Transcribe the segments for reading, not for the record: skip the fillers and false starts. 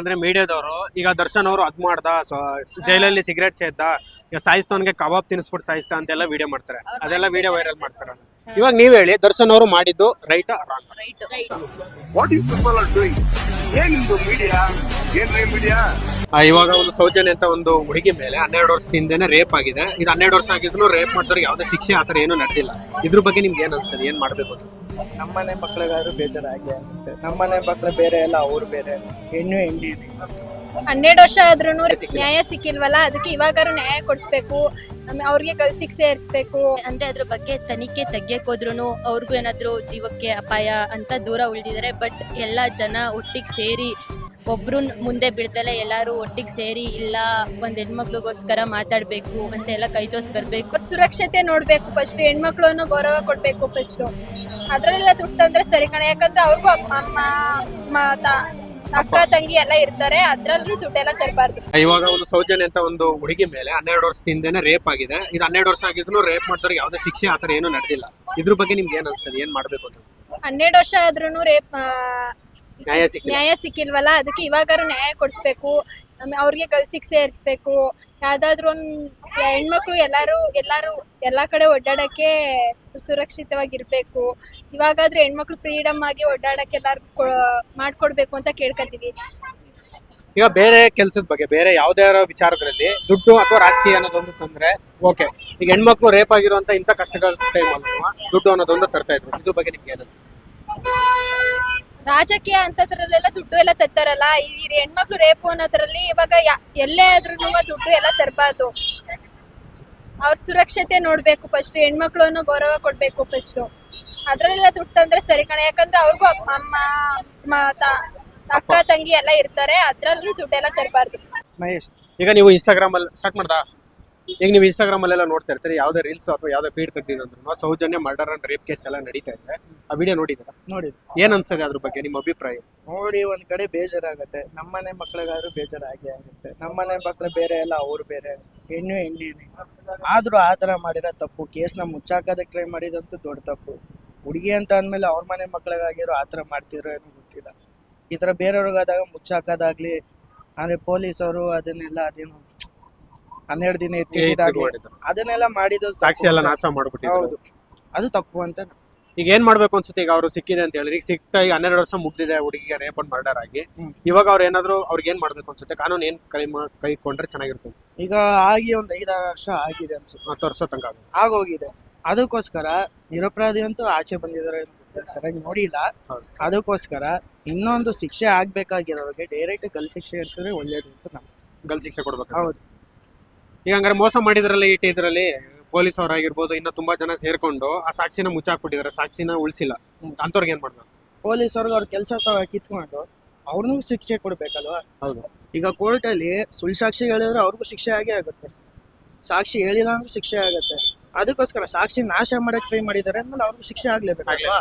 ಅಂದ್ರೆ ಮೀಡಿಯಾದವರು ಈಗ ದರ್ಶನ್ ಅವರು ಅದ್ ಮಾಡ್ದ ಜೈಲಲ್ಲಿ ಸಿಗರೇಟ್ ಸೇದ್ದ, ಈಗ ಸಾಯಿಸ್ತವನ್ಗೆ ಕಬಾಬ್ ತಿನ್ಸ್ಬಿಟ್ಟು ಸಾಯಿಸ್ತಾ ಅಂತೆಲ್ಲ ವಿಡಿಯೋ ಮಾಡ್ತಾರೆ, ಅದೆಲ್ಲ ವಿಡಿಯೋ ವೈರಲ್ ಮಾಡ್ತಾರೆ. ಇವಾಗ ನೀವ್ ಹೇಳಿ, ದರ್ಶನ್ ಅವರು ಮಾಡಿದ್ದು ರೈಟಾ wrong? What you people are doing? ಏನಿದು ಮೀಡಿಯಾ? ಏನ್ರಿ ಮೀಡಿಯಾ? ಇವಾಗ ಒಂದು ಸೌಜನ್ಯ ಅಂತ ಒಂದು ಹುಡುಗಿ ಮೇಲೆ 12 ವರ್ಷದಿಂದನೇ ರೇಪ್ ಆಗಿದೆ. ಇದು 12 ವರ್ಷ ಆಗಿದ್ರು ರೇಪ್ ಮಾಡಿದವ್ರಿಗೆ ಯಾವುದೇ ಶಿಕ್ಷೆ ಆತರ ಏನು ನಡೆದಿಲ್ಲ. ಇದ್ರ ಬಗ್ಗೆ ನಿಮ್ಗೆ ಏನ್ ಅನ್ಸ್ತದೆ, ಏನ್ ಮಾಡ್ಬೇಕು ಅಂತ? ನಮ್ಮನೆ ಮಕ್ಳಿಗಾದ್ರೂ ಬೇಜಾರಾಗಿ ಆಗುತ್ತೆ. ನಮ್ಮನೆ ಮಕ್ಳು ಬೇರೆ ಅಲ್ಲ, ಅವ್ರು ಬೇರೆ ಅಲ್ಲ, ಹೆಣ್ಣು ಹೆಂಡಿ ಇದೆ. 12 ವರ್ಷ ಆದ್ರೂ ನ್ಯಾಯ ಸಿಕ್ಕಿಲ್ವಲ್ಲ, ಅದಕ್ಕೆ ಇವಾಗಾರು ನ್ಯಾಯ ಕೊಡಿಸ್ಬೇಕು, ಅವ್ರಿಗೆ ಗಲ್ ಶಿಕ್ಷೆ ಇರಿಸ್ಬೇಕು. ಅಂದ್ರೆ ಅದ್ರ ಬಗ್ಗೆ ತನಿಖೆ ತೆಗಿಯೋಕೋದ್ರೂ ಅವ್ರಿಗೂ ಏನಾದ್ರು ಜೀವಕ್ಕೆ ಅಪಾಯ ಅಂತ ದೂರ ಉಳಿದಿದ್ದಾರೆ. ಬಟ್ ಎಲ್ಲ ಜನ ಒಟ್ಟಿಗೆ ಸೇರಿ ಒಬ್ರು ಮುಂದೆ ಬಿಡ್ದಲೆ ಎಲ್ಲಾರು ಒಟ್ಟಿಗೆ ಸೇರಿ ಇಲ್ಲ ಒಂದ್ ಹೆಣ್ಮಕ್ಳಿಗೋಸ್ಕರ ಮಾತಾಡ್ಬೇಕು ಅಂತ ಎಲ್ಲ ಕೈ ಜೋಸ್ ಬರ್ಬೇಕು. ಸುರಕ್ಷತೆ ನೋಡ್ಬೇಕು ಫಸ್ಟ್, ಹೆಣ್ಮಕ್ಳನ್ನು ಗೌರವ ಕೊಡ್ಬೇಕು ಫಸ್ಟ್. ಅದ್ರಲ್ಲೆಲ್ಲ ದುಡ್ಡು ತಂದ್ರೆ ಸರಿ ಕಣ, ಯಾಕಂದ್ರೆ ಅವ್ರಿಗೂ ಅಕ್ಕ ತಂಗಿ ಎಲ್ಲ ಇರ್ತಾರೆ, ಅದ್ರಲ್ಲೂ ದುಡ್ಡೆಲ್ಲ ತರಬಾರ್ದು. ಇವಾಗ ಒಂದು ಸೌಜನ್ಯ ಅಂತ ಒಂದು ಹುಡುಗಿ ಮೇಲೆ 12 ವರ್ಷದಿಂದನೇ ರೇಪ್ ಆಗಿದೆ. ಇದು 12 ವರ್ಷ ಆಗಿದ್ರು ರೇಪ್ ಮಾಡಿದವ್ರಿಗೆ ಯಾವುದೇ ಶಿಕ್ಷೆ ಆತರ ಏನು ನಡೆದಿಲ್ಲ. ಇದ್ರ ಬಗ್ಗೆ ನಿಮ್ಗೆ ಏನ್ ಅನ್ಸ್ತದೆ, ಏನ್ ಮಾಡ್ಬೇಕು ಅಂತ? 12 ವರ್ಷ ಆದ್ರೂ ರೇಪ್ ನ್ಯಾಯ ಸಿಕ್ಕಿಲ್ವಲ್ಲ, ಅದಕ್ಕೆ ಇವಾಗಾರು ನ್ಯಾಯ ಕೊಡಿಸ್ಬೇಕು, ಅವ್ರಿಗೆ ಗಲ್ ಶಿಕ್ಷೆ ಇರಿಸ್ಬೇಕು. ಯಾವ್ದಾದ್ರು ಒಂದ್ ಹೆಣ್ಮಕ್ಳು ಎಲ್ಲಾರು ಎಲ್ಲಾ ಕಡೆ ಓಡಾಡಕ್ಕೆ ಸುರಕ್ಷಿತವಾಗಿರ್ಬೇಕು. ಇವಾಗಾದ್ರೂ ಹೆಣ್ಮಕ್ಳು ಫ್ರೀಡಮ್ ಆಗಿ ಓಡಾಡಕ್ಕೆ ಎಲ್ಲಾರ್ಗು ಮಾಡ್ಕೊಡ್ಬೇಕು ಅಂತ ಕೇಳ್ಕೊತೀವಿ. ಈಗ ಬೇರೆ ಕೆಲಸದ ಬಗ್ಗೆ, ಬೇರೆ ಯಾವ್ದಾರ ವಿಚಾರದಲ್ಲಿ ದುಡ್ಡು ಅಥವಾ ರಾಜಕೀಯ ಅನ್ನೋದೊಂದು ತಂದ್ರೆ ಓಕೆ. ಈಗ ಹೆಣ್ಮಕ್ಳು ರೇಪ್ ಆಗಿರುವಂತ ಇಂಥ ಕಷ್ಟಗಳ ಟೈಮ್ ಅಲ್ವಾ ದುಡ್ಡು ಅನ್ನೋದೊಂದು ತರ್ತಾ ಇದ್ರು. ಇದ್ರ ಬಗ್ಗೆ ನಿಮ್ಗೆ ಏನ್ ಅನ್ಸುತ್ತೆ? ರಾಜಕೀಯ ಅಂತದ್ರಲ್ಲೆಲ್ಲ ದುಡ್ಡು ಎಲ್ಲ ತತ್ತಾರಲ್ಲ, ಈ ಹೆಣ್ಮಕ್ಳು ರೇಪು ಅನ್ನೋದ್ರಲ್ಲಿ ಇವಾಗ ಎಲ್ಲೇ ಆದ್ರೂ ದುಡ್ಡು ಎಲ್ಲ ತರಬಾರ್ದು. ಅವ್ರ ಸುರಕ್ಷತೆ ನೋಡ್ಬೇಕು ಫಸ್ಟ್, ಹೆಣ್ಮಕ್ಳನ್ನು ಗೌರವ ಕೊಡ್ಬೇಕು ಫಸ್ಟ್. ಅದ್ರಲ್ಲೆಲ್ಲ ದುಡ್ಡು ತಂದ್ರೆ ಸರಿ ಕಣ, ಯಾಕಂದ್ರೆ ಅವ್ರಿಗೂ ಅಕ್ಕ ತಂಗಿ ಎಲ್ಲ ಇರ್ತಾರೆ, ಅದ್ರಲ್ಲೂ ದುಡ್ಡೆಲ್ಲ ತರಬಾರ್ದು. ಮಹೇಶ್, ಈಗ ನೀವು ಇನ್ಸ್ಟಾಗ್ರಾಮ್ ಅಲ್ಲಿ ಸ್ಟಾರ್ಟ್ ಮಾಡ್ದಾ? ಈಗ ನೀವು ಇನ್ಸ್ಟಾಗ್ರಾಮ್ ಅಲ್ಲೆಲ್ಲ ನೋಡ್ತಾ ಇರ್ತೀರಿ, ಯಾವ್ದೇ ರೀಲ್ಸ್ ಅಥವಾ ಯಾವ್ದೇ ಫೀಡ್ ತೆಗ್ದಿದ್ರು Soujanya murder and rape case ಎಲ್ಲ ನಡೀತಾ ಇದೆ. ಆ ವಿಡಿಯೋ ನೋಡಿದ್ರ? ನೋಡಿದ್ ಏನ್ ಅನ್ಸದೆ ಅದ್ರ ಬಗ್ಗೆ ನಿಮ್ಮ ಅಭಿಪ್ರಾಯ? ನೋಡಿ, ಒಂದ್ ಕಡೆ ಬೇಜಾರಾಗತ್ತೆ. ನಮ್ಮನೆ ಮಕ್ಳಿಗಾದ್ರೂ ಬೇಜಾರಾಗಿ ಆಗುತ್ತೆ. ನಮ್ಮನೆ ಮಕ್ಳು ಬೇರೆ ಅಲ್ಲ, ಅವ್ರು ಬೇರೆ ಅಲ್ಲ, ಹೆಣ್ಣು ಹೆಂಡಿ ಇದೆ. ಆದ್ರೂ ಆತರ ಮಾಡಿರೋ ತಪ್ಪು. ಕೇಸ್ನ ಮುಚ್ಚಾಕೋದಕ್ಕೆ ಟ್ರೈ ಮಾಡಿದಂತೂ ದೊಡ್ಡ ತಪ್ಪು. ಹುಡುಗಿ ಅಂತ ಅಂದ್ಮೇಲೆ ಅವ್ರ ಮನೆ ಮಕ್ಳಿಗಾಗಿರೋ ಆತರ ಮಾಡ್ತಿರೋ ಏನೋ ಗೊತ್ತಿಲ್ಲ. ಈ ತರ ಬೇರೆಯವ್ರಿಗಾದಾಗ ಮುಚ್ಚಾಕೋದಾಗ್ಲಿ, ಅಂದ್ರೆ ಪೊಲೀಸವರು ಅದೇನು 12 ದಿನ ಎತ್ತಿದಾಗ್ಲಿ ಅದನ್ನೆಲ್ಲ ಮಾಡಿದ್ದು ಸಾಕ್ಷಿ ಎಲ್ಲ ನಾಶ ಮಾಡ್ಬಿಟ್ಟಿದ್ರು. ಹೌದು, ಅದು ತಪ್ಪು ಅಂತ. ಈಗ ಏನ್ ಮಾಡ್ಬೇಕು ಅನ್ಸುತ್ತೆ? ಈಗ ಅವ್ರು ಸಿಕ್ಕಿದೆ ಅಂತ ಹೇಳಿದ್ರೆ, ಈಗ ಸಿಕ್ತಾ ಈಗ 12 ವರ್ಷ ಮುಗ್ದಿದೆ ಹುಡುಗಿಗೆ ರೇಪ್ ಅಂಡ್ ಮರ್ಡರ್ ಆಗಿ. ಇವಾಗ ಅವ್ರು ಏನಾದ್ರು ಅವ್ರಿಗೆ ಏನ್ ಮಾಡ್ಬೇಕು ಅನ್ಸುತ್ತೆ? ಕಾನೂನು ಏನ್ ಕೈ ಕೊಂಡ್ರೆ ಚೆನ್ನಾಗಿರುತ್ತೆ ಅನ್ಸುತ್ತೆ? ಈಗ ಆಗಿ ಒಂದ್ 5-6 ವರ್ಷ ಆಗಿದೆ ಅನ್ಸುತ್ತೆ, 10 ವರ್ಷ ತನಕ ಆಗೋಗಿದೆ. ಅದಕ್ಕೋಸ್ಕರ ನಿರಪರಾಧಿ ಅಂತೂ ಆಚೆ ಬಂದಿದ್ದಾರೆ, ಸರಿಯಾಗಿ ನೋಡಿಲ್ಲ. ಅದಕ್ಕೋಸ್ಕರ ಇನ್ನೊಂದು ಶಿಕ್ಷೆ ಆಗ್ಬೇಕಾಗಿರೋರಿಗೆ ಡೈರೆಕ್ಟ್ ಗಲ್ ಶಿಕ್ಷೆ ಇರಿಸಿದ್ರೆ ಒಳ್ಳೇದು ಅಂತ ನಾವು ಗಲ್ ಶಿಕ್ಷೆ ಕೊಡ್ಬೇಕು. ಹೌದು. ಈಗ ಹಂಗಾರೆ ಮೋಸ ಮಾಡಿದ್ರಲ್ಲ ಇದ್ರಲ್ಲಿ ಪೊಲೀಸ್ ಅವರಾಗಿರ್ಬೋದು, ಇನ್ನ ತುಂಬಾ ಜನ ಸೇರ್ಕೊಂಡು ಆ ಸಾಕ್ಷಿನ ಮುಚ್ಚಾಕ್ಬಿಟ್ಟಿದ್ದಾರೆ, ಸಾಕ್ಷಿನ ಉಳಿಸಿಲ್ಲ. ಅಂತವ್ರಿಗೆ ಏನ್ ಮಾಡ್ಬೇಕು? ಪೊಲೀಸವ್ರಿಗೆ ಅವ್ರ ಕೆಲಸ ಕಿತ್ಕೊಂಡು ಅವ್ರನ್ನೂ ಶಿಕ್ಷೆ ಕೊಡ್ಬೇಕಲ್ವಾ? ಹೌದು. ಈಗ ಕೋರ್ಟಲ್ಲಿ ಸುಳ್ಳು ಸಾಕ್ಷಿ ಹೇಳಿದ್ರೆ ಅವ್ರಿಗೂ ಶಿಕ್ಷೆ ಆಗೇ ಆಗುತ್ತೆ, ಸಾಕ್ಷಿ ಹೇಳಿಲ್ಲ ಅಂದ್ರೆ ಶಿಕ್ಷೆ ಆಗುತ್ತೆ. ಅದಕ್ಕೋಸ್ಕರ ಸಾಕ್ಷಿ ನಾಶ ಮಾಡಕ್ ಟ್ರೈ ಮಾಡಿದ್ದಾರೆ ಅಂದ್ಮೇಲೆ ಅವ್ರಿಗೂ ಶಿಕ್ಷೆ ಆಗ್ಲೇಬೇಕಲ್ವಾ?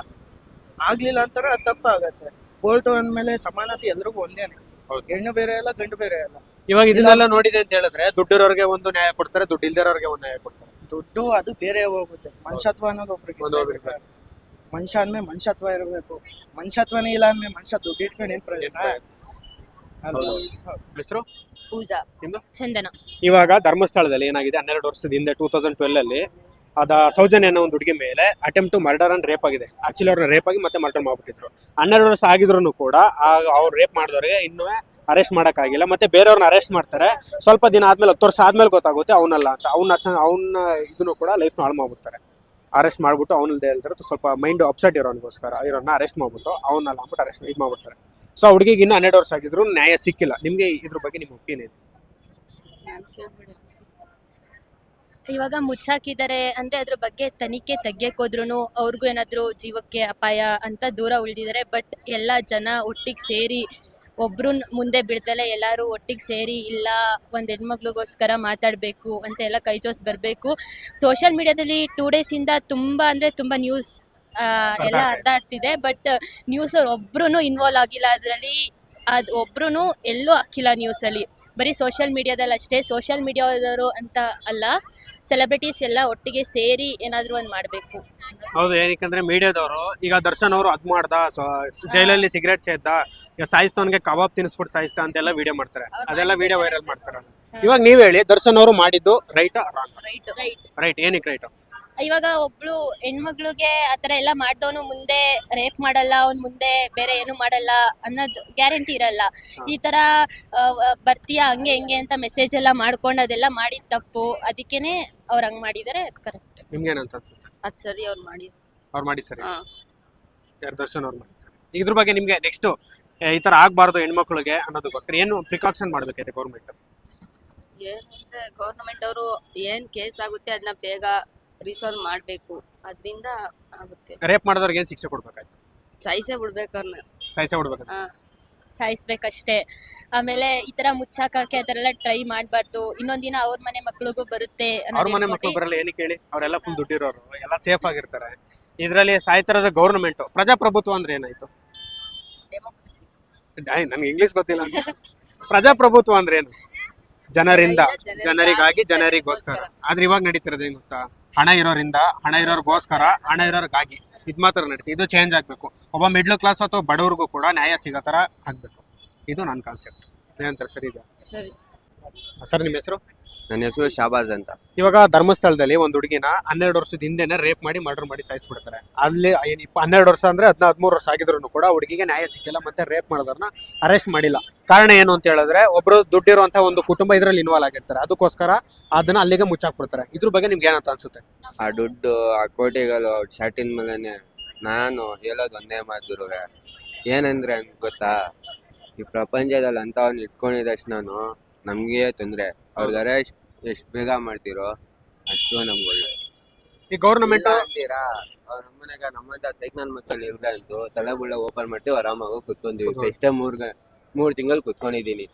ಆಗ್ಲಿಲ್ಲ ಅಂತಾರೆ ಅದು ತಪ್ಪಾಗತ್ತೆ. ಕೋರ್ಟು ಅಂದ್ಮೇಲೆ ಸಮಾನತೆ ಎಲ್ರಿಗೂ ಒಂದೇನೆ, ಹೆಣ್ಣು ಬೇರೆ ಅಲ್ಲ, ಗಂಡು ಬೇರೆ ಅಲ್ಲ. ಇವಾಗ ಇದನ್ನೆಲ್ಲ ನೋಡಿದೆ ಅಂತ ಹೇಳಿದ್ರೆ ದುಡ್ಡಿರೋರ್ಗೆ ಒಂದು ನ್ಯಾಯ ಕೊಡ್ತಾರೆ, ದುಡ್ಡು ಇಲ್ದಿರೋರ್ಗೆ ಒಂದು ನ್ಯಾಯ ಕೊಡ್ತಾರೆ. ದುಡ್ಡು ಅದು ಬೇರೆ ಹೋಗುತ್ತೆ. ಮನುಷ್ಯತ್ವ ಅನ್ನೋದು ಒಬ್ರಿಗೆ ಮನುಷ್ಯ ಅಂದ್ಮೇಲೆ ಮನುಷ್ಯತ್ವ ಇರಬೇಕು. ಮನುಷ್ಯತ್ವನೇ ಇಲ್ಲ ಅಂದ್ಮೇಲೆ ಮನುಷ್ಯ ದುಡ್ಡು ಇಟ್ಕೊಂಡು ಏನ್ ಪ್ರಯೋಜನ? ಹೆಸರು ಪೂಜಾ, ನಿಮ್ದು? ಚಂದನ. ಇವಾಗ ಧರ್ಮಸ್ಥಳದಲ್ಲಿ ಏನಾಗಿದೆ, 12 ವರ್ಷದ ಹಿಂದೆ 2012 ಅಲ್ಲಿ ಅದ ಸೌಜನ್ಯ ಅನ್ನೋ ಒಂದು ಹುಡುಗಿ ಮೇಲೆ attempt to murder and rape ಆಗಿದೆ. ಆಕ್ಚುಲಿ ಅವ್ರನ್ನ ರೇಪ್ ಆಗಿ ಮತ್ತೆ ಮರ್ಡರ್ ಮಾಡ್ಬಿಟ್ಟಿದ್ರು. 12 ವರ್ಷ ಆಗಿದ್ರು ಕೂಡ ಅವ್ರು ರೇಪ್ ಮಾಡಿದವ್ರಿಗೆ ಇನ್ನೂ ಅರೆಸ್ಟ್ ಮಾಡಕ್ಕಾಗಿಲ್ಲ. ಮತ್ತೆ ಬೇರೆಯವ್ರನ್ನ ಅರೆಸ್ಟ್ ಮಾಡ್ತಾರೆ, ಸ್ವಲ್ಪ ದಿನ ಆದ್ಮೇಲೆ 10 ವರ್ಷ ಆದ್ಮೇಲೆ ಗೊತ್ತಾಗುತ್ತೆ ಅವನಲ್ಲ ಅಂತ. ಅವ್ನ ಇದನ್ನು ಕೂಡ ಲೈಫ್ ಹಾಳು ಮಾಡ್ಬಿಡ್ತಾರೆ. ಅರೆಸ್ಟ್ ಮಾಡ್ಬಿಟ್ಟು ಅವನಲ್ದೇ ಹೇಳ್ತಾರೆ, ಸ್ವಲ್ಪ ಮೈಂಡ್ ಅಪ್ಸೆಟ್ ಇರೋನಿಗೋಸ್ಕರ ಇರೋನ್ನ ಅರೆಸ್ಟ್ ಮಾಡ್ಬಿಟ್ಟು ಅವನಲ್ಲ ಅಂದ್ಬಿಟ್ಟು ಅರೆಸ್ಟ್ ಇದು ಮಾಡ್ಬಿಡ್ತಾರೆ. ಸೊ ಆ ಹುಡುಗಿಗೆ ಇನ್ನೂ 12 ವರ್ಷ ಆಗಿದ್ರು ನ್ಯಾಯ ಸಿಕ್ಕಿಲ್ಲ. ನಿಮ್ಗೆ ಇದ್ರ ಬಗ್ಗೆ ನಿಮ್ಮ ಒಪಿನಿಯನ್? ಇವಾಗ ಮುಚ್ಚಾಕಿದ್ದಾರೆ ಅಂದ್ರೆ ಅದ್ರ ಬಗ್ಗೆ ತನಿಖೆ ತೆಗಿಯೋಕೋದ್ರೂ ಅವ್ರಿಗೂ ಏನಾದ್ರು ಜೀವಕ್ಕೆ ಅಪಾಯ ಅಂತ ದೂರ ಉಳಿದಿದ್ದಾರೆ. ಬಟ್ ಎಲ್ಲ ಜನ ಒಟ್ಟಿಗೆ ಸೇರಿ ಒಬ್ರು ಮುಂದೆ ಬಿಡ್ದಲೆ ಎಲ್ಲಾರು ಒಟ್ಟಿಗೆ ಸೇರಿ ಇಲ್ಲ ಒಂದ್ ಹೆಣ್ಮಕ್ಳಿಗೋಸ್ಕರ ಮಾತಾಡ್ಬೇಕು ಅಂತ ಎಲ್ಲ ಕೈ ಜೋಸ್ ಬರ್ಬೇಕು. ಸೋಷಿಯಲ್ ಮೀಡಿಯಾದಲ್ಲಿ 2 days ಇಂದ ತುಂಬಾ ಅಂದ್ರೆ ತುಂಬಾ ನ್ಯೂಸ್ ಎಲ್ಲ ಅರ್ಧ ಆಗ್ತಿದೆ. ಬಟ್ ನ್ಯೂಸ್ ಅವ್ರು ಒಬ್ರು ಇನ್ವಾಲ್ವ್ ಆಗಿಲ್ಲ. ಅದರಲ್ಲಿ ಅದು ಒಬ್ರು ಎಲ್ಲೂ ಹಾಕಿಲ್ಲ ನ್ಯೂಸಲ್ಲಿ. ಬರೀ ಸೋಷಿಯಲ್ ಮೀಡಿಯಾದಲ್ಲಿ ಅಷ್ಟೇ. ಸೋಷಿಯಲ್ ಮೀಡಿಯಾದವರು ಅಂತ ಅಲ್ಲ, ಸೆಲೆಬ್ರಿಟೀಸ್ ಎಲ್ಲ ಒಟ್ಟಿಗೆ ಸೇರಿ ಏನಾದರೂ ಒಂದು ಮಾಡಬೇಕು. ಹೌದು, ಏನಕ್ಕಂದ್ರೆ ಮೀಡಿಯಾದವರು ಈಗ ದರ್ಶನ್ ಅವರು ಅದ್ ಮಾಡ್ದ, ಜೈಲಲ್ಲಿ ಸಿಗರೇಟ್ ಸೇದ್ದ, ಈಗ ಸಾಯಿಸ್ತವನ್ಗೆ ಕಬಾಬ್ ತಿನ್ನಿಸ್ಬಿಟ್ಟು ಸಾಯಿಸ್ತಾ ಅಂತೆಲ್ಲ ವಿಡಿಯೋ ಮಾಡ್ತಾರೆ. ಅದೆಲ್ಲ ವಿಡಿಯೋ ವೈರಲ್ ಮಾಡ್ತಾರೆ. ಇವಾಗ ನೀವ್ ಹೇಳಿ, ದರ್ಶನ್ ಅವರು ಮಾಡಿದ್ದು ರೈಟಾ ರಾಂಗ್? ರೈಟ್. ಏನಕ್ಕೆ ರೈಟ್? ಇವಾಗ ಒಬ್ಳು ಹೆಣ್ಮಗ್ಳಿಗೆ ಆತರ ಎಲ್ಲ ಮಾಡ್ದವನು ಮುಂದೆ ರೇಪ್ ಮಾಡಲ್ಲ, ಅವ್ನ್ ಮುಂದೆ ಬೇರೆ ಏನು ಮಾಡಲ್ಲ ಅನ್ನೋದು ಗ್ಯಾರಂಟಿ ಇರಲ್ಲ. ಈ ತರ ಬರ್ತೀಯಾ ಹಂಗೆ ಹಿಂಗೆ ಅಂತ ಮೆಸೇಜ್ ಎಲ್ಲ ಮಾಡ್ಕೊಂಡು ಅದೆಲ್ಲ ಮಾಡಿದ ತಪ್ಪು. ಅದಕ್ಕೇನೆ ಅವ್ರು ಹಂಗ್ ಮಾಡಿದಾರೆ, ಅದು ಕರೆಕ್ಟ್. ನಿಮ್ಗೇನಂತ ಅನ್ಸುತ್ತೆ? ಅದ್ ಸರಿ ಅವ್ರು ಮಾಡಿ. ಅವ್ರು ಮಾಡಿ ಸರಿ. ಯಾರು? ದರ್ಶನ್ ಅವ್ರು ಮಾಡಿ ಸರಿ. ಇದ್ರ ಬಗ್ಗೆ ನಿಮ್ಗೆ ನೆಕ್ಸ್ಟ್ ಈ ತರ ಆಗ್ಬಾರ್ದು ಹೆಣ್ಮಕ್ಳಿಗೆ ಅನ್ನೋದಕ್ಕೋಸ್ಕರ ಏನು ಪ್ರಿಕಾಷನ್ ಮಾಡ್ಬೇಕಿದೆ ಗೌರ್ಮೆಂಟ್? ಏನಂದ್ರೆ ಗೌರ್ಮೆಂಟ್ ಅವರು ಏನ್ ಕೇಸ್ ಆಗುತ್ತೆ ಅದನ್ನ ಬೇಗ ರಿಸಾಲ್ವ್ ಮಾಡ್ಬೇಕು, ಅದರಿಂದ ಆಗುತ್ತೆ. ರೇಪ್ ಮಾಡಿದವ್ರಿಗೆ ಏನ್ ಶಿಕ್ಷೆ ಕೊಡ್ಬೇಕಾಯ್ತು? ಸಾಯಿಸೇ ಬಿಡ್ಬೇಕು ಅವ್ರನ್ನ. ಸಾಯಿಸೇ ಬಿಡ್ಬೇಕಂತ. ಸಾಯಿಸ್ಬೇಕಷ್ಟೇ. ಆಮೇಲೆ ಈ ತರ ಮುಚ್ಚಾಕಕ್ಕೆ ಅದರೆಲ್ಲ ಟ್ರೈ ಮಾಡ್ಬಾರ್ದು. ಇನ್ನೊಂದಿನ ಅವ್ರ ಮನೆ ಮಕ್ಳಿಗೂ ಬರುತ್ತೆ ಅವ್ರ ಮನೆ ಮಕ್ಕಳು ಬರಲ್ಲ. ಏನಕ್ಕೆ ಹೇಳಿ? ಅವರೆಲ್ಲ ಫುಲ್ ದುಡ್ಡಿರೋರು, ಎಲ್ಲ ಸೇಫ್ ಆಗಿರ್ತಾರೆ. ಇದ್ರಲ್ಲಿ ಸಾಯ್ತಿರೋದು ಗೌರ್ಮೆಂಟ್. ಪ್ರಜಾಪ್ರಭುತ್ವ ಅಂದ್ರೆ ಏನಾಯ್ತು? ನನ್ಗೆ ಇಂಗ್ಲಿಷ್ ಗೊತ್ತಿಲ್ಲ. ಪ್ರಜಾಪ್ರಭುತ್ವ ಅಂದ್ರೆ ಏನು? ಜನರಿಂದ, ಜನರಿಗಾಗಿ, ಜನರಿಗೋಸ್ಕರ. ಆದ್ರೆ ಇವಾಗ ನಡೀತಿರೋದು ಏನ್ ಗೊತ್ತಾ? ಹಣ ಇರೋರಿಂದ, ಹಣ ಇರೋರ್ಗೋಸ್ಕರ, ಹಣ ಇರೋರ್ಗಾಗಿ. ಇದ್ ಮಾತ್ರ ನಡೀತಿ. ಇದು ಚೇಂಜ್ ಆಗ್ಬೇಕು. ಒಬ್ಬ ಮಿಡ್ಲ್ ಕ್ಲಾಸ್ ಅಥವಾ ಬಡವ್ರಿಗೂ ಕೂಡ ನ್ಯಾಯ ಸಿಗೋ ತರ ಆಗ್ಬೇಕು. ಇದು ನನ್ನ ಕಾನ್ಸೆಪ್ಟ್. ಏನಂತಾರೆ? ಸರಿ ಇದೆ ಸರಿ. ಸರ್, ನಿಮ್ಮ ಹೆಸರು? ನನ್ನ ಹೆಸರು ಶಾಬಾಜ್ ಅಂತ. ಇವಾಗ ಧರ್ಮಸ್ಥಳದಲ್ಲಿ ಒಂದು ಹುಡುಗಿನ 12 ವರ್ಷದ ಹಿಂದೆನೆ ರೇಪ್ ಮಾಡಿ ಮರ್ಡರ್ ಮಾಡಿ ಸಾಯಿಸ್ಬಿಡ್ತಾರೆ. ಅಲ್ಲಿ 12 ವರ್ಷ ಅಂದ್ರೆ 13 ವರ್ಷ ಆಗಿದ್ರು ಕೂಡ ಹುಡುಗಿಗೆ ನ್ಯಾಯ ಸಿಕ್ಕಿಲ್ಲ, ಮತ್ತೆ ರೇಪ್ ಮಾಡೋದನ್ನ ಅರೆಸ್ಟ್ ಮಾಡಿಲ್ಲ. ಕಾರಣ ಏನು ಅಂತ ಹೇಳಿದ್ರೆ, ಒಬ್ರು ದುಡ್ಡಿರುವಂತ ಒಂದು ಕುಟುಂಬ ಇದ್ರಲ್ಲಿ ಇನ್ವಾಲ್ವ್ ಆಗಿರ್ತಾರೆ. ಅದಕ್ಕೋಸ್ಕರ ಅದನ್ನ ಅಲ್ಲಿಗೆ ಮುಚ್ಚಾಕ್ಬಿಡ್ತಾರೆ. ಇದ್ರ ಬಗ್ಗೆ ನಿಮ್ಗೆ ಏನಂತ ಅನ್ಸುತ್ತೆ? ಆ ದುಡ್ಡು, ಆ ಕೋಟಿಗಳು ಶಾಟಿನ ಮೇಲೆನೆ. ನಾನು ಹೇಳೋದು ಒಂದೇ ಮಾತು, ಏನಂದ್ರೆ ಗೊತ್ತಾ, ಈ ಪ್ರಪಂಚದಲ್ಲಿ ಅಂತವನ್ನ ಇಟ್ಕೊಂಡಿದ್ದಷ್ಟು ನಮ್ಗೆ ತೊಂದ್ರೆ. ಅವ್ರಿಗಾರೆ ಎಷ್ಟು ಬೇಗ ಮಾಡ್ತಿರೋ ಅಷ್ಟು ನಮ್ಗೆ ಒಳ್ಳೆ. ಈ ಗೌರ್ಮೆಂಟ್ ಅಂತೀರಾ? ಅವ್ರ ನಮ್ಮನೆಗ ನಮ್ಮಂತ ಸೈಕ್ನಲ್ ಮಕ್ಕಳು ಇರ್ಲಿ ಅಂತೂ ತಲೆ ಬುಳ್ಳ ಓಪನ್ ಮಾಡ್ತೀವಿ, ಆರಾಮಾಗಿ ಕುತ್ಕೊಂತೀವಿ. ಎಷ್ಟೇ 3 ತಿಂಗಳು ಕುತ್ಕೊಂಡಿದೀನಿ.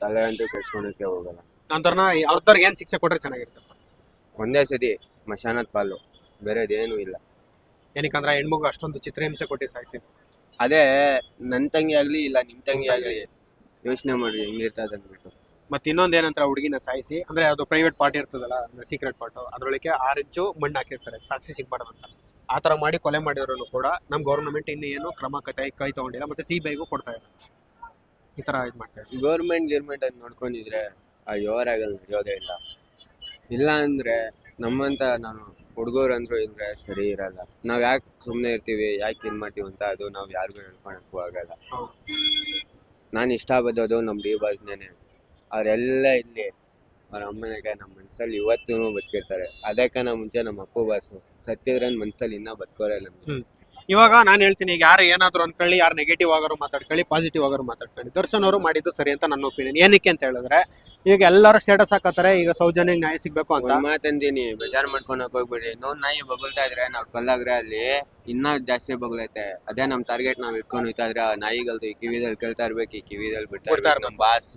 ತಲೆ ಅಂತೂ ಕೆಡ್ಸ್ಕೊಳಕ್ಕೆ ಹೋಗಲ್ಲ. ನಂತರ ಅವ್ರವ್ರಿಗೆ ಏನ್ ಶಿಕ್ಷೆ ಕೊಟ್ರೆ ಚೆನ್ನಾಗಿರ್ತದೆ? ಒಂದೇ ಸತಿ ಮಶಾನದ ಪಾಲು, ಬೇರೆದೇನು ಇಲ್ಲ. ಏನಕ್ಕಂದ್ರೆ ಹೆಣ್ಮಗು ಅಷ್ಟೊಂದು ಚಿತ್ರಹಿಂಸೆ ಕೊಟ್ಟು ಸಾಯಿಸಿ. ಅದೇ ನನ್ನ ತಂಗಿ ಆಗ್ಲಿ ಇಲ್ಲ ನಿಮ್ ತಂಗಿ ಆಗ್ಲಿ ಯೋಚನೆ ಮಾಡ್ರಿ ಹೆಂಗಿರ್ತದೆ ಅಂದ್ಬಿಟ್ಟು. ಮತ್ತೆ ಇನ್ನೊಂದ್ ಏನಂತಾರೆ, ಹುಡುಗಿನ ಸಾಯಿಸಿ ಅಂದ್ರೆ ಅದು ಪ್ರೈವೇಟ್ ಪಾರ್ಟಿ ಇರ್ತದಲ್ಲ, ಸೀಕ್ರೆಟ್ ಪಾರ್ಟ್, ಅದ್ರೊಳಗೆ 6 ಇಂಚು ಮಣ್ಣು ಹಾಕಿರ್ತಾರೆ ಸಾಕ್ಷಿ ಸಿಗ್ಬಾರ್ದಂತ. ಆ ತರ ಮಾಡಿ ಕೊಲೆ ಮಾಡಿರೋನು ಕೂಡ ನಮ್ ಗೌರ್ಮೆಂಟ್ ಇನ್ನು ಏನು ಕ್ರಮ ಕೈ ತಗೊಂಡಿಲ್ಲ, ಮತ್ತೆ CBI ಕೊಡ್ತಾ ಇಲ್ಲ. ಈ ತರ ಇದು ಮಾಡ್ತಾರೆ. ಗೌರ್ಮೆಂಟ್ ಅಂತ ನೋಡ್ಕೊಂಡಿದ್ರೆ ಆ ಯೋರಾಗಲ್ಲಿ ನಡೆಯೋದೇ ಇಲ್ಲ. ಇಲ್ಲ ಅಂದ್ರೆ ನಮ್ಮಂತ ನಾನು ಹುಡುಗರು ಅಂದ್ರು ಇದ್ರೆ ಸರಿ ಇರಲ್ಲ. ನಾವ್ ಯಾಕೆ ಸುಮ್ಮನೆ ಇರ್ತೀವಿ, ಯಾಕೆ ಇದ್ ಮಾಡ್ತೀವಿ ಅಂತ ಅದು ನಾವ್ ಯಾರಿಗೂ ಹೇಳ್ಕೊಳಕ್ಕೂ ಆಗಲ್ಲ. ನಾನು ಇಷ್ಟ ಪಡೋದು ನಮ್ ಡಿ-ಬಾಸ್ನೇನೆ. ಅವರೆಲ್ಲ ಇಲ್ಲಿ ಅವ್ರ ಅಮ್ಮನೆಗೆ ನಮ್ಮ ಮನ್ಸಲ್ಲಿ ಇವತ್ತೂ ಬದುಕಿರ್ತಾರೆ. ಅದಕ್ಕಿಂತ ಮುಂಚೆ ನಮ್ಮ ಅಪ್ಪು ಬಾಸು ಸತ್ತಿದ್ರನ್ ಮನ್ಸಲ್ಲಿ ಇನ್ನೂ ಬದುಕೋರೇ ನಮ್ಗೆ. ಇವಾಗ ನಾನು ಹೇಳ್ತೀನಿ, ಈಗ ಯಾರು ಏನಾದ್ರು ಅನ್ಕೊಳ್ಳಿ, ಯಾರು ನೆಗೆಟಿವ್ ಆಗೋರು ಮಾತಾಡ್ಕೊಳ್ಳಿ, ಪಾಸಿಟಿವ್ ಆಗೋರು ಮಾತಾಡ್ಕೊಳ್ಳಿ, ದರ್ಶನ್ ಅವರು ಮಾಡಿದ್ದು ಸರಿ ಅಂತ ನನ್ನ ಒಪಿನಿಯನ್. ಏನಕ್ಕೆ ಅಂತ ಹೇಳಿದ್ರೆ, ಈಗ ಎಲ್ಲರೂ ಸ್ಟೇಟಸ್ ಹಾಕತ್ತಾರೆ ಈಗ ಸೌಜನ್ಯ ನ್ಯಾಯ ಸಿಗ್ಬೇಕು ಅಂತ. ಮಾತಂದಿನಿ, ಬೇಜಾರು ಮಾಡ್ಕೊಳಕ್ ಹೋಗ್ಬೇಡಿ. ನಾಯಿ ಬಗಲ್ತಾ ಇದ್ರೆ ನಾವ್ ಕಲ್ಲಾಗ್ರೆ ಅಲ್ಲಿ ಇನ್ನೂ ಜಾಸ್ತಿ ಬಗ್ಲೈತೆ. ಅದೇ ನಮ್ ಟಾರ್ಗೆಟ್ ನಾವ್ ಇಟ್ಕೊಂಡು ಹೋಯ್ತಾ ಇದ್ರೆ ಆ ನಾಯಿಗಲ್ದು ಈ ಕಿವಿದಲ್ಲಿ ಕೇಳ್ತಾ ಇರ್ಬೇಕು, ಈ ಕಿವಿದಲ್ಲಿ ಬಿಡ್ತಾ ಇರ್ಬೇಕು. ನಮ್ ಬಾಸ್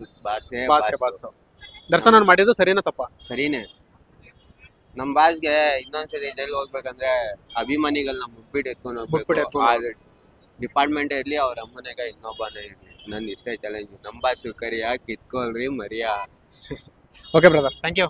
ದರ್ಶನ್ ಅವ್ರು ಮಾಡಿದ್ದು ಸರಿನಾ ತಪ್ಪ? ಸರಿನೇ. ನಮ್ ಬಾಸ್ಗೆ ಇನ್ನೊಂದ್ಸತಿ ಜೈಲ್ ಹೋಗ್ಬೇಕಂದ್ರೆ ಅಭಿಮಾನಿಗಳನ್ನ ಮುಟ್ಬಿಟ್ಟು ಎತ್ಕೊಂಡು ಹೋಗ್ಬೇಕು. ಡಿಪಾರ್ಟ್ಮೆಂಟ್ ಇರ್ಲಿ, ಅವ್ರ ಅಮ್ಮನೆಗ ಇನ್ನೊಬ್ಬನೇ ಇರ್ಲಿ, ನನ್ ಇಷ್ಟೇ ಚಾಲೆಂಜ್. ನಮ್ ಬಾಸ್ ಕರಿಯಾ ಕಿತ್ಕೊಳ್ರಿ ಮರಿಯಾ. Okay brother, thank you.